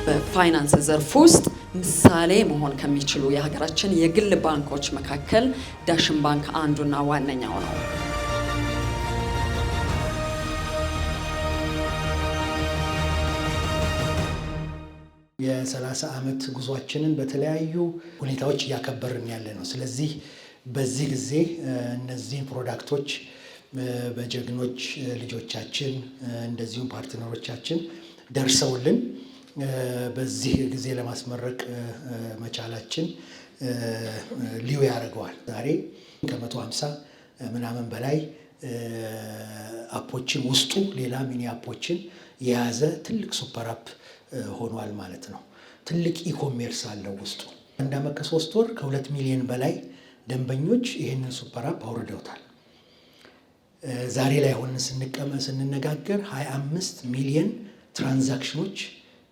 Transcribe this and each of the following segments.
በፋይናንስ ዘርፍ ውስጥ ምሳሌ መሆን ከሚችሉ የሀገራችን የግል ባንኮች መካከል ዳሽን ባንክ አንዱና ዋነኛው ነው። የ30 ዓመት ጉዟችንን በተለያዩ ሁኔታዎች ያከበርን ያለ ነው። ስለዚህ በዚህ ጊዜ እነዚህ ፕሮዳክቶች በጀግኖች ልጆቻችን እንደዚሁም ፓርትነሮቻችን ደርሰውልን በዚህ ጊዜ ለማስመረቅ መቻላችን ልዩ ያደርገዋል። ዛሬ ከ150 ምናምን በላይ አፖችን ውስጡ ሌላ ሚኒ አፖችን የያዘ ትልቅ ሱፐር አፕ ሆኗል ማለት ነው። ትልቅ ኢኮሜርስ አለው ውስጡ። አንድ ዓመት ከ3 ወር ከ2 ሚሊዮን በላይ ደንበኞች ይህንን ሱፐር አፕ አውርደውታል። ዛሬ ላይ ሆነን ስንነጋገር 25 ሚሊዮን ትራንዛክሽኖች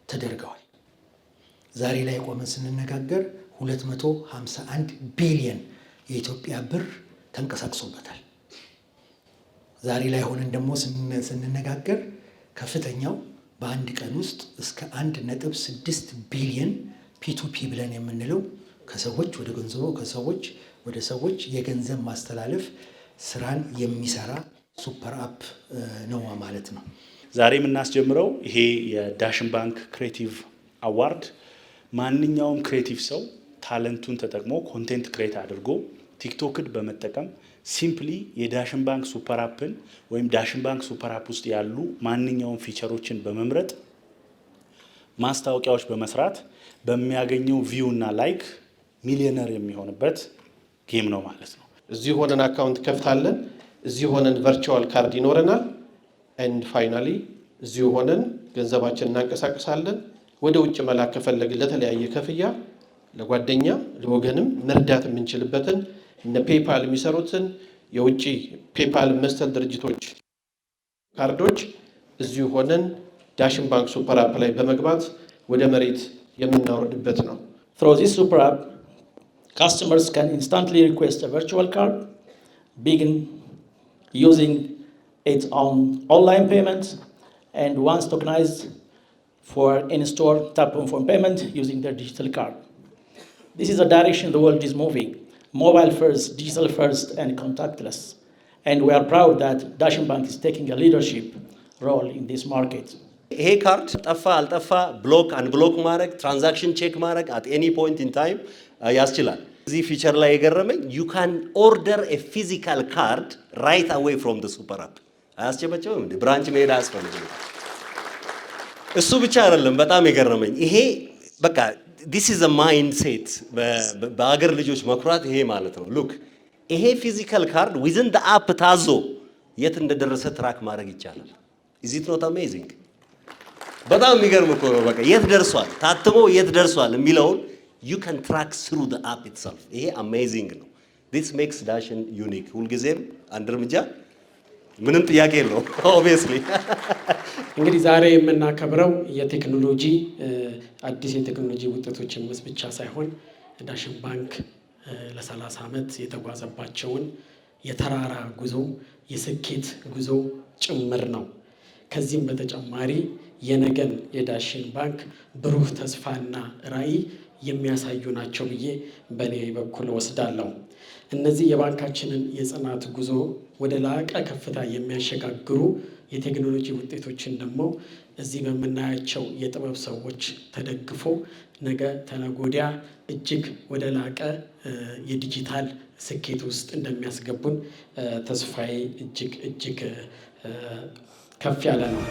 ተደርገዋል። ዛሬ ላይ ቆመን ስንነጋገር 251 ቢሊዮን የኢትዮጵያ ብር ተንቀሳቅሶበታል። ዛሬ ላይ ሆነን ደግሞ ስንነጋገር ከፍተኛው በአንድ ቀን ውስጥ እስከ 1.6 ቢሊዮን ፒቱፒ ብለን የምንለው ከሰዎች ወደ ገንዘቡ ከሰዎች ወደ ሰዎች የገንዘብ ማስተላለፍ ስራን የሚሰራ ሱፐር አፕ ነው ማለት ነው። ዛሬ የምናስጀምረው ይሄ የዳሽን ባንክ ክሬቲቭ አዋርድ ማንኛውም ክሬቲቭ ሰው ታለንቱን ተጠቅሞ ኮንቴንት ክሬት አድርጎ ቲክቶክን በመጠቀም ሲምፕሊ የዳሽን ባንክ ሱፐር አፕን ወይም ዳሽን ባንክ ሱፐር አፕ ውስጥ ያሉ ማንኛውም ፊቸሮችን በመምረጥ ማስታወቂያዎች በመስራት በሚያገኘው ቪው እና ላይክ ሚሊዮነር የሚሆንበት ጌም ነው ማለት ነው። እዚህ ሆነን አካውንት ከፍታለን፣ እዚህ ሆነን ቨርቹዋል ካርድ ይኖረናል። ኤንድ ፋይናሊ እዚህ ሆነን ገንዘባችንን እናንቀሳቀሳለን። ወደ ውጭ መላክ ከፈለግን ለተለያየ ክፍያ ለጓደኛ ለወገንም መርዳት የምንችልበትን እነ ፔፓል የሚሰሩትን የውጭ ፔፓል መሰል ድርጅቶች ካርዶች እዚሁ ሆነን ዳሽን ባንክ ሱፐር አፕ ላይ በመግባት ወደ መሬት የምናወርድበት ነው። Through this super app, customers can instantly request a virtual card, begin using it on online payments, and once tokenized for in-store tap-on-phone payment using their digital card. This is the direction the world is moving. Mobile first, digital first, and contactless. And we are proud that Dashin Bank is taking a leadership role in this market. ይሄ ካርድ ጠፋ አልጠፋ ብሎክ አንብሎክ ማድረግ ትራንዛክሽን ቼክ ማድረግ at any point in time ያስችላል። እዚህ ፊቸር ላይ የገረመኝ you can order a physical card right away from the super app። አያስጨበጨብም እንዴ? ብራንች መሄድ አያስፈልግም። እሱ ብቻ አይደለም በጣም የገረመኝ ይሄ በቃ this is a mindset በአገር ልጆች መኩራት ይሄ ማለት ነው። ሉክ ይሄ ፊዚካል ካርድ within the app ታዞ የት እንደደረሰ ትራክ ማድረግ ይቻላል። is it not amazing? በጣም የሚገርም እኮ ነው። በቃ የት ደርሷል ታትሞ የት ደርሷል የሚለውን you can track through the app itself። ይሄ amazing ነው። this makes Dashin unique። ሁልጊዜም አንድ እርምጃ ምንም ጥያቄ የለው obviously። እንግዲህ ዛሬ የምናከብረው የቴክኖሎጂ አዲስ የቴክኖሎጂ ውጤቶችን ብቻ ሳይሆን ዳሽን ባንክ ለ30 ዓመት የተጓዘባቸውን የተራራ ጉዞ የስኬት ጉዞ ጭምር ነው። ከዚህም በተጨማሪ የነገን የዳሽን ባንክ ብሩህ ተስፋና ራዕይ የሚያሳዩ ናቸው ብዬ በኔ በኩል ወስዳለሁ። እነዚህ የባንካችንን የጽናት ጉዞ ወደ ላቀ ከፍታ የሚያሸጋግሩ የቴክኖሎጂ ውጤቶችን ደግሞ እዚህ በምናያቸው የጥበብ ሰዎች ተደግፎ ነገ ተነጎዲያ እጅግ ወደ ላቀ የዲጂታል ስኬት ውስጥ እንደሚያስገቡን ተስፋዬ እጅግ ከፍ ያለ ነው።